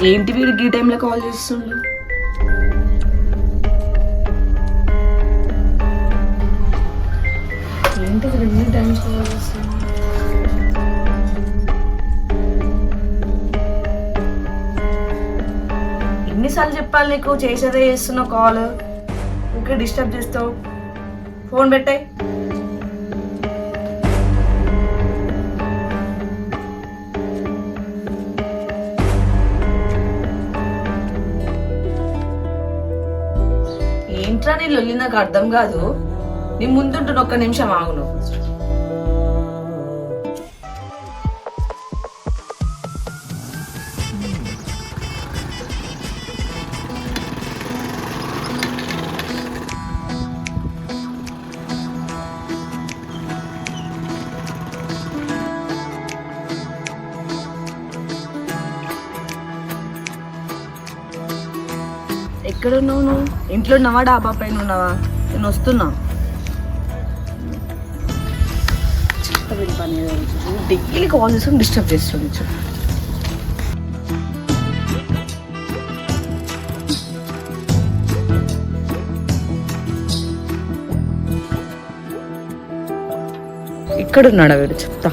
ఏంటి వీడికి ఈ టైంలో కాల్ చేస్తుండు? ఏంటి ఎన్ని టైమ్స్ కాల్ చేస్తుండు? ఎన్నిసార్లు చెప్పాలి నీకు? చేసేదే చేస్తున్నావు కాల్, ఇంకా డిస్టర్బ్ చేస్తావు. ఫోన్ పెట్టాయి. ఏంట్రా నీ లొల్లి? నాకు అర్థం కాదు. నీ ముందుంటున్న ఒక్క నిమిషం ఆగును. ఎక్కడున్నావు నువ్వు? ఇంట్లో ఉన్నావా డాబా పైన ఉన్నావా? నేను వస్తున్నా. పని డైలీ కాల్ చేసుకుని డిస్టర్బ్ చేస్తుంది. ఇక్కడున్నాడా వీడు? చెప్తా.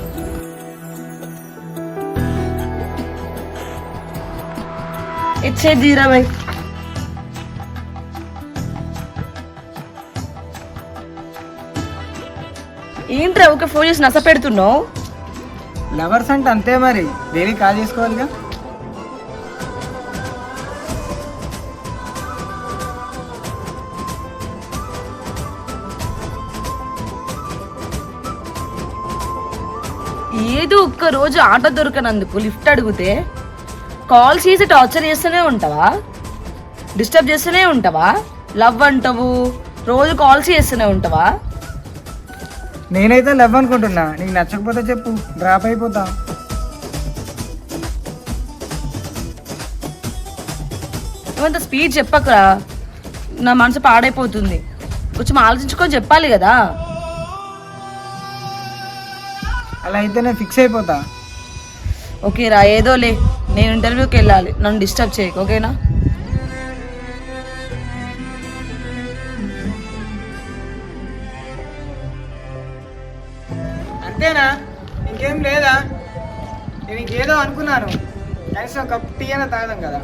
ఇచ్చే జీరా బై. ఏంట్రా ఒక ఫోన్ చేసి నస పెడుతున్నావు? లవర్స్ అంటే అంతే మరి, డైలీ కాల్ చేసుకోవాలిగా. ఏదో ఒక్క రోజు ఆటో దొరకనందుకు లిఫ్ట్ అడిగితే కాల్ చేసి టార్చర్ చేస్తూనే ఉంటావా? డిస్టర్బ్ చేస్తూనే ఉంటావా? లవ్ అంటావు, రోజు కాల్స్ చేస్తూనే ఉంటావా? నేనైతే లవ్ అనుకుంటున్నా, నీకు నచ్చకపోతే చెప్పు, డ్రాప్ అయిపోతా. ఏమంత స్పీడ్ చెప్పకురా, నా మనసు పాడైపోతుంది. కొంచెం ఆలోచించుకొని చెప్పాలి కదా. అలా అయితే నేను ఫిక్స్ అయిపోతా. ఓకేరా, ఏదోలే. నేను ఇంటర్వ్యూకి వెళ్ళాలి, నన్ను డిస్టర్బ్ చేయకు, ఓకేనా? అంతేనా? ఇంకేం లేదా? నేను ఇంకేదో అనుకున్నాను, కనీసం కప్ టీ అయినా తాగదాం కదా.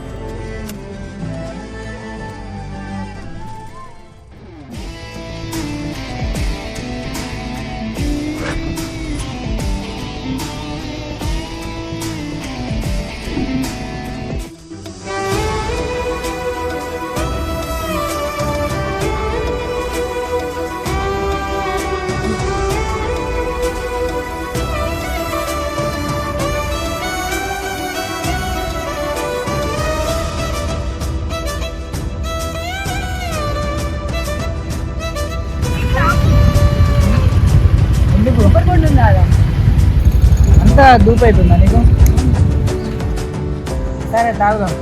అంతా దూపు అవుతుందా నీకు? సరే తాగుదాం.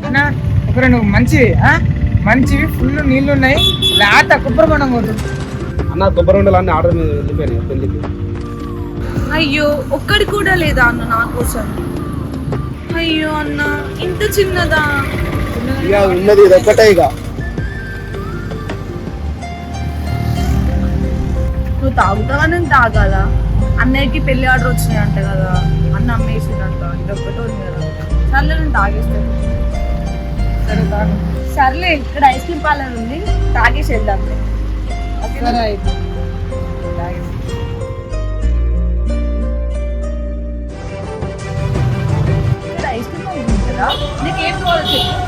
అన్నా ఒకరు నువ్వు మంచివి, మంచివి ఫుల్ నీళ్ళు ఉన్నాయి, లేత కొబ్బరి బొండం పోతుంది. అన్న కొబ్బరి ఉండలు అన్ని ఆర్డర్ మీద వెళ్ళిపోయినాయి పెళ్ళికి. అయ్యో, ఒక్కడి కూడా లేదా అన్న నా కోసం? అయ్యో అన్న, ఇంత చిన్నదా? ఇక ఉన్నది ఇది ఒక్కటే. ఇక నువ్వు తాగుతావా? నేను తాగాల? అన్నయ్యకి పెళ్లి ఆర్డర్ వచ్చినాయి అంట కదా, అన్న అమ్మేసిందంట. ఇది ఒక్కటే ఉంది కదా. సర్లే, నేను తాగేస్తాను. సరే తాగు. సర్లే, ఇక్కడ ఐస్ క్రీమ్ పార్లర్ ఉంది, తాగేసి వెళ్దాం. సరే అయితే ఐస్ క్రీమ్ పార్లర్ ఉంది కదా, నీకేం కావాలో చెప్పు.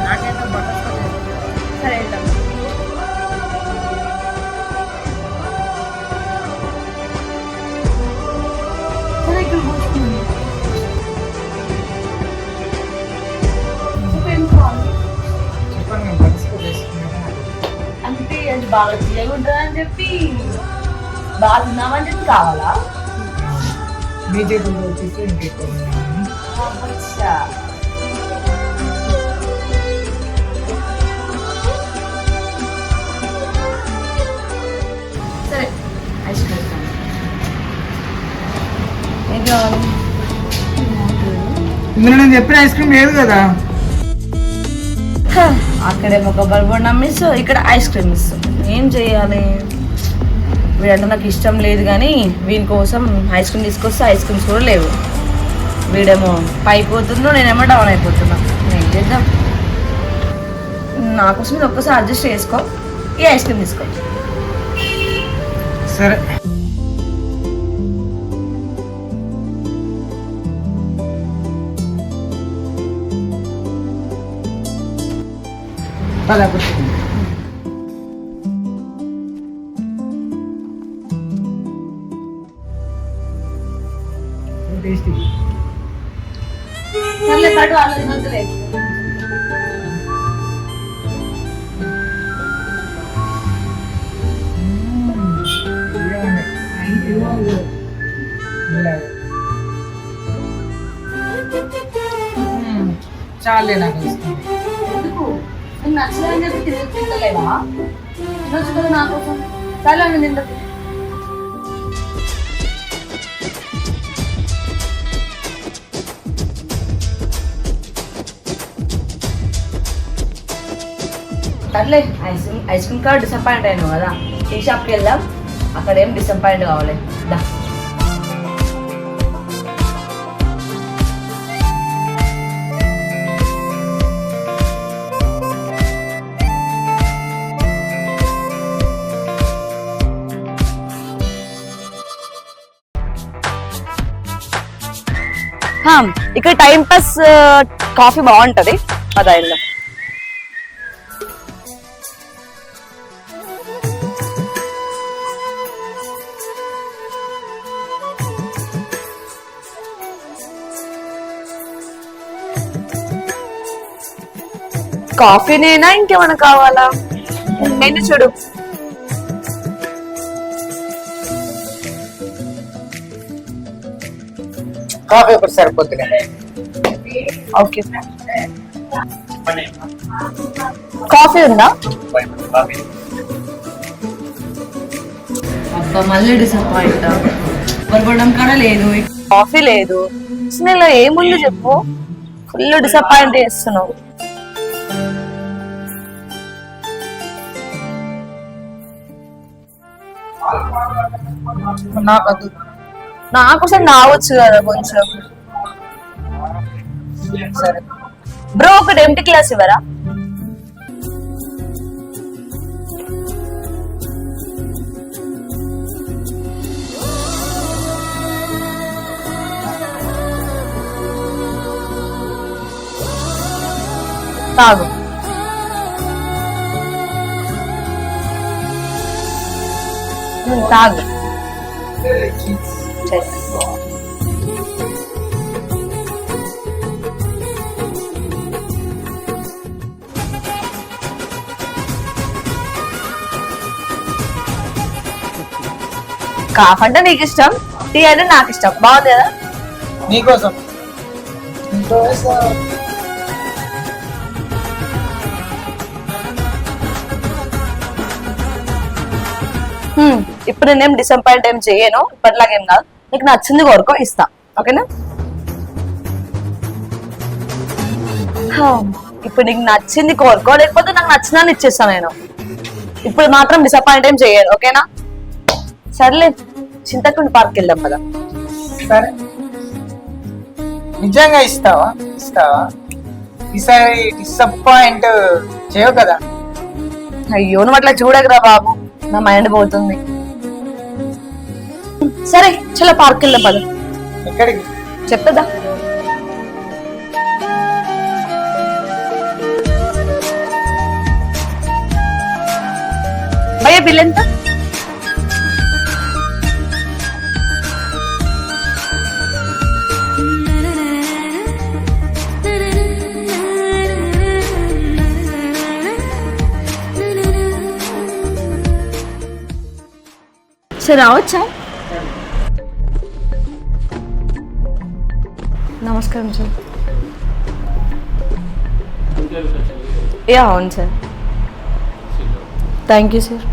నాకైతే బటర్ సరే వెళ్దాం. సరే, ఇక్కడ కూర్చుంది. అంటే అది బాగా తీయగా ఉంటుందని చెప్పి, బాగా తిన్నామని చెప్పి కావాలా? మీ చేతుల్లో వచ్చేసి ఇంకెక్కువ. నేను చెప్పిన ఐస్ క్రీమ్ లేదు కదా. అక్కడేమో కొబ్బరి బొండం మిస్, ఇక్కడ ఐస్ క్రీమ్ మిస్. ఏం చేయాలి? వీడంటే నాకు ఇష్టం లేదు, కానీ వీని కోసం ఐస్ క్రీమ్ తీసుకొస్తే ఐస్ క్రీమ్స్ కూడా లేవు. వీడేమో పైకి పోతుందో, నేనేమో డౌన్ అయిపోతున్నా. ఏం చేద్దాం? నా కోసం ఇది ఒక్కసారి అడ్జస్ట్ చేసుకో, ఈ ఐస్ క్రీమ్ తీసుకో. సరే. పద కూర్చో. టేస్టీ. సర్లే, పట్టు, వాళ్ళది వద్దులేదు. చాలే నాకు ఇష్టం. ఎందుకు? నీకు నచ్చలేదని చెప్పి తింటలేవా? తినొచ్చు కదా నా కోసం. సరే నేను తింటా. సర్లే, ఐస్ క్రీమ్ కార్ డిసప్పాయింట్ అయినావు కదా, టీ షాప్కి వెళ్దాం. అక్కడ ఏం డిసప్పాయింట్ కావాలి. దా. ఇక్కడ టైం పాస్ కాఫీ బాగుంటది, అదా వెళ్దాం. కాఫీనేనా ఇంకేమైనా కావాలా? మెను చూడు. కాఫీ ఒకటి సరిపోతుంది. ఓకే, కాఫీ ఉందా? అబ్బా, మళ్ళీ డిసప్పాయింట్. కొనడం కూడా లేదు, కాఫీ లేదు. అసలు ఇలా ఏముంది చెప్పు? ఫుల్ డిసప్పాయింట్ చేస్తున్నావు. నాకు అసలు నావచ్చు కదా కొంచెం. సరే బ్రో, ఒకటి ఎంటీ క్లాస్ ఇవ్వరా? తాగు. తాగు. కాఫ్ అంటే నీకు ఇష్టం, టీ అంటే నాకు ఇష్టం. బాగుంది కదా? నీకోసం. ఇప్పుడు నేనేం డిసప్పాయింట్ ఏం చేయను, ఇప్పటిలాగేం కాదు. నీకు నచ్చింది కోరుకో, ఇస్తా. ఓకేనా? ఇప్పుడు నీకు నచ్చింది కోరుకో, లేకపోతే నాకు నచ్చిందని ఇచ్చేస్తాను నేను. ఇప్పుడు మాత్రం డిసప్పాయింట్ ఏం చేయను, ఓకేనా? సర్లే, చింతకుండి పార్క్ వెళ్దాం కదా. సరే, నిజంగా ఇస్తావా? ఈసారి డిసప్పాయింట్ చేయవు కదా? అయ్యో, నువ్వు అట్లా చూడకరా బాబు, నా మైండ్ పోతుంది. సరే, చలో పార్క్ వెళ్దాం పద. ఎక్కడికి చెప్తుందా? భయ్యా, బిల్ ఎంత? సరే, రావచ్చా? నమస్కారం సార్. యా, అవును sir. Thank you sir.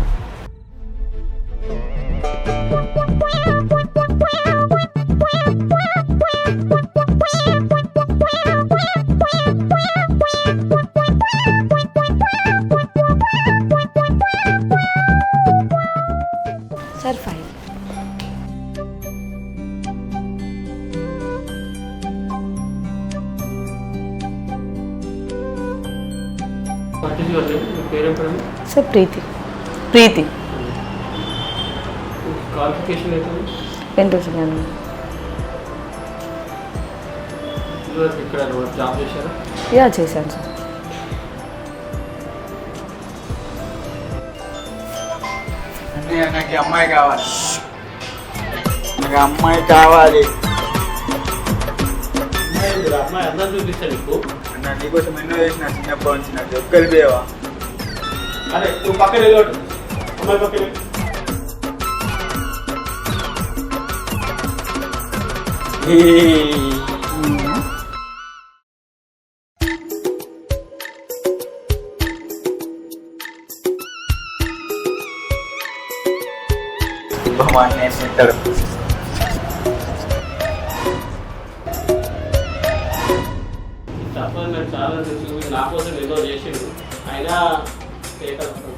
What is your name? మీ పేరు ఎప్పుడు? సార్ ప్రీతి. ప్రీతి క్వాలిఫికేషన్ అయితే ఎంటోసిగాను. ఇక్కడ జాబ్ చేశారా? యా చేశాను సార్. అంటే నాకు అమ్మాయి కావాలి, నాకు అమ్మాయి కావాలి. అమ్మాయి అందరూ చూపిస్తాను నీకు. అన్న నీకోసం ఎన్నో చేసిన చిన్నప్పటి నుంచి, నాకు ఒక్కరిపోయావా? అరే నువ్వు పక్కన వెళ్ళి అమ్మాయి పక్కన నేర్పిస్తాడు. తప్పదు. నాకు చాలా తెలుసు, నా కోసం ఏదో చేసిండు అయినా చేయగలుగుతాను.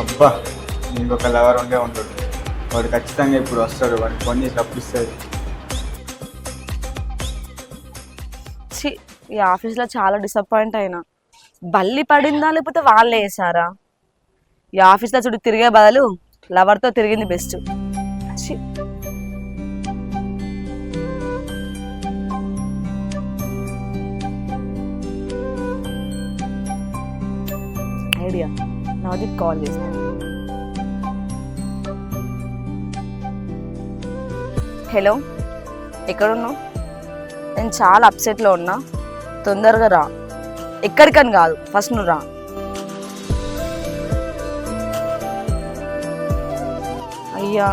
అబ్బా నీకు ఒక లవర్ ఉండే ఉంటాడు, వాడు ఖచ్చితంగా ఇప్పుడు వస్తాడు, వాడికి ఫోన్ చేసి అప్పిస్తాడు. ఈ ఆఫీస్లో చాలా డిసప్పాయింట్ అయినా. బల్లి పడిందా లేకపోతే వాళ్ళే వేసారా? ఈ ఆఫీస్లో చూడు తిరిగే బదులు లవర్తో తిరిగింది బెస్ట్. ఐడియా నాది కాల్ చేస్తాను. హలో, ఎక్కడున్నావు? నేను చాలా అప్సెట్లో ఉన్నా, తొందరగా రా. ఎక్కడికని కాదు, ఫస్ట్ నువ్వు రా. అయ్యా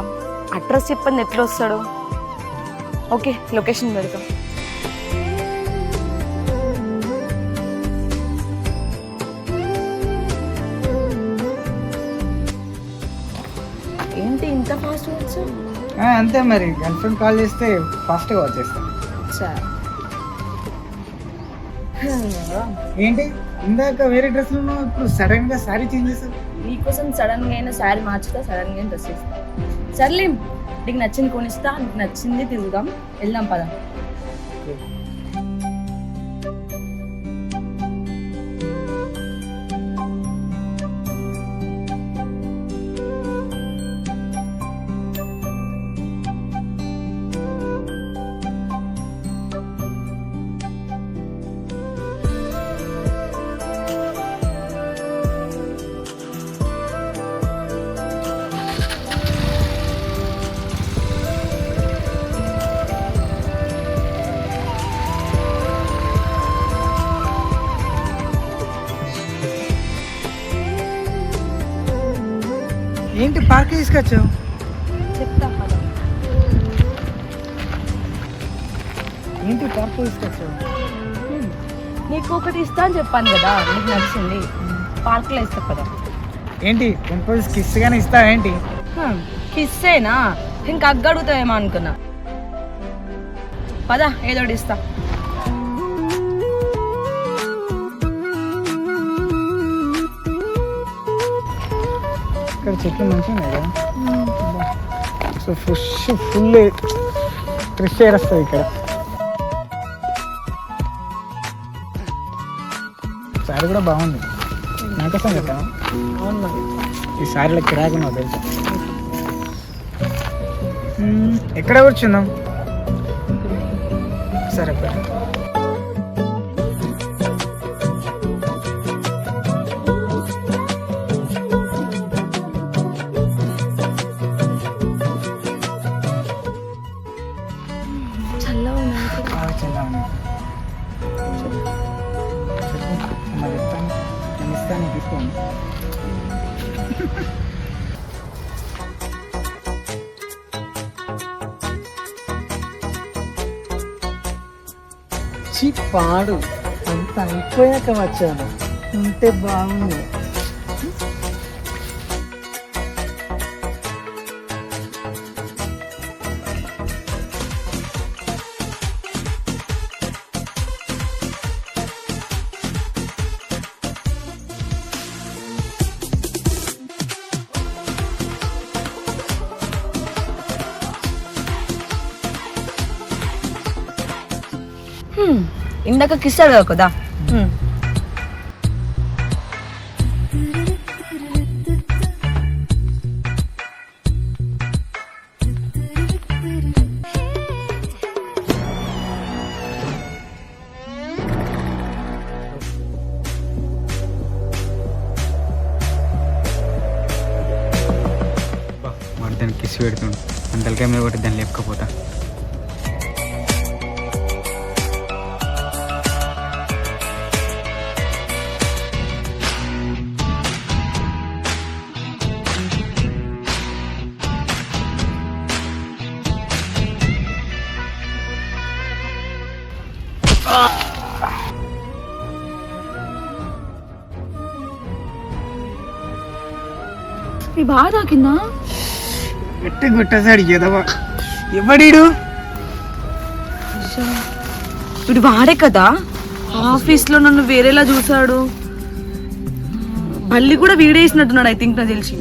అడ్రస్ చెప్పండి, ఎట్లా వస్తాడు? ఓకే లొకేషన్ పెడతాం. ఏంటి ఇంత ఫాస్ట్ వచ్చు? అంతే మరి, గర్ల్ ఫ్రెండ్ కాల్ చేస్తే ఫాస్ట్గా వచ్చేస్తాను. ఏంటి ఇందాక వేరే డ్రెస్ లో ఉన్నావు, ఇప్పుడు సడన్ గా సారీ చేంజ్ చేస్తావు? నీకోసం సడన్ గా అయినా శారీ మార్చుతా, సడన్ గా డ్రెస్ ఇస్తా. సర్లే, నీకు నచ్చింది కొనిస్తా, నీకు నచ్చింది తిరుగుదాం, వెళ్దాం పద. ఏంటి పార్క్ తీసుకొచ్చావు? చెప్తా పద. ఏంటి పార్క్ తీసుకొచ్చావు? నీకు ఒకటి ఇస్తా అని చెప్పాను కదా, నీకు నచ్చింది పార్క్లో ఇస్తా పద. ఏంటి టెంపుల్స్ కిస్ గానే ఇస్తావా ఏంటి? కిస్సేనా? ఇంకా అగ్గడుగుతావేమో అనుకున్నా. పద, ఏదో ఒకటి ఇస్తా. ఇక్కడ చెట్లు మంచిగా ఉన్నాయి కదా, సో ఫుల్ ఫ్రెష్ ఎయిర్ వస్తుంది ఇక్కడ. సారీ కూడా బాగుంది, నాకోసం కదా. అవునా? ఈ సారీలో కిరాకున్నావు తెలుసా. ఎక్కడ కూర్చుందాం? సరే తీసుకోండి. పాడు అంత అయిపోయాక వచ్చాను, ఉంటే బాగుంది. ఇందాక కిస్ అడగా కదా. వాడు దాన్ని కిస్ పెడుతుండు, అంతలకే మీద కొట్టి దాన్ని లేపకపోతా. ఈ బాగా తాకిందా? ఎట్టి గుట్టసాడు ఎదవా. ఎవడీడు? ఇప్పుడు వాడే కదా ఆఫీస్ లో నన్ను వేరేలా చూసాడు. బల్లి కూడా వీడేసినట్టున్నాడు ఐ థింక్ నాకు తెలిసి.